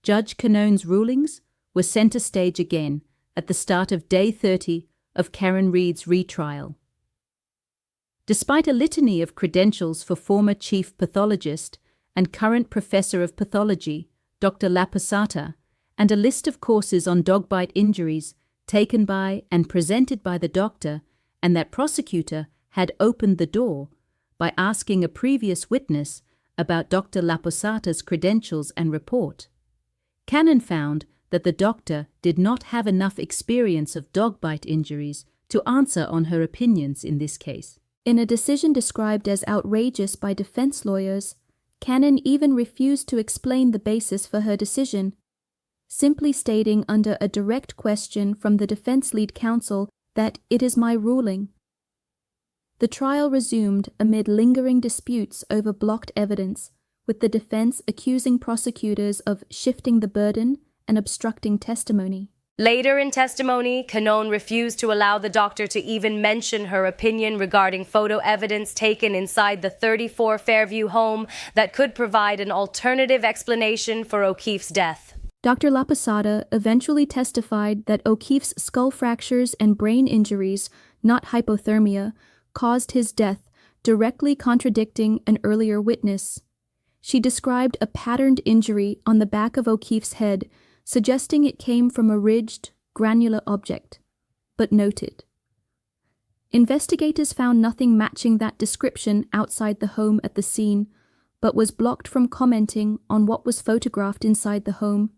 Judge Cannone's rulings were center stage again at the start of Day 30 of Karen Reed's retrial. Despite a litany of credentials for former chief pathologist and current professor of pathology, Dr. Laposata, and a list of courses on dog bite injuries taken by and presented by the doctor, and that prosecutor had opened the door by asking a previous witness about Dr. Laposata's credentials and report. Cannone found that the doctor did not have enough experience of dog bite injuries to answer on her opinions in this case. In a decision described as outrageous by defense lawyers, Cannone even refused to explain the basis for her decision, simply stating under a direct question from the defense lead counsel that it is my ruling. The trial resumed amid lingering disputes over blocked evidence, with the defense accusing prosecutors of shifting the burden and obstructing testimony. Later in testimony, Cannone refused to allow the doctor to even mention her opinion regarding photo evidence taken inside the 34 Fairview home that could provide an alternative explanation for O'Keefe's death. Dr. Laposata eventually testified that O'Keefe's skull fractures and brain injuries, not hypothermia, caused his death, directly contradicting an earlier witness. She described a patterned injury on the back of O'Keefe's head, suggesting it came from a ridged, granular object, but noted. Investigators found nothing matching that description outside the home at the scene, but was blocked from commenting on what was photographed inside the home.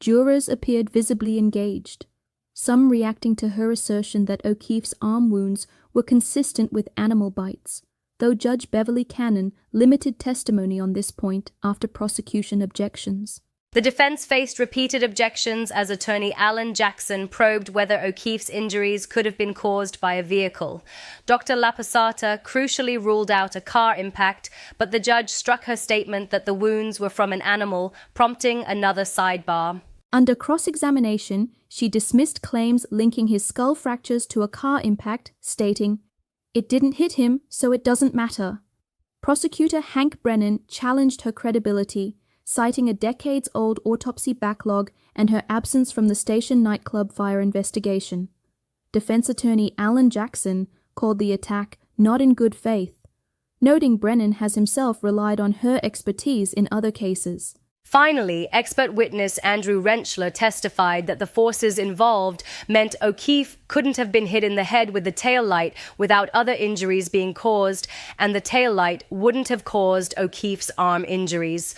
Jurors appeared visibly engaged, some reacting to her assertion that O'Keefe's arm wounds were consistent with animal bites, though Judge Beverly Cannone limited testimony on this point after prosecution objections. The defense faced repeated objections as attorney Alan Jackson probed whether O'Keefe's injuries could have been caused by a vehicle. Dr. Laposata crucially ruled out a car impact, but the judge struck her statement that the wounds were from an animal, prompting another sidebar. Under cross-examination, she dismissed claims linking his skull fractures to a car impact, stating, "It didn't hit him, so it doesn't matter." Prosecutor Hank Brennan challenged her credibility, citing a decades-old autopsy backlog and her absence from the station nightclub fire investigation. Defense attorney Alan Jackson called the attack not in good faith, noting Brennan has himself relied on her expertise in other cases. Finally, expert witness Andrew Rentschler testified that the forces involved meant O'Keefe couldn't have been hit in the head with the tail light without other injuries being caused, and the tail light wouldn't have caused O'Keefe's arm injuries.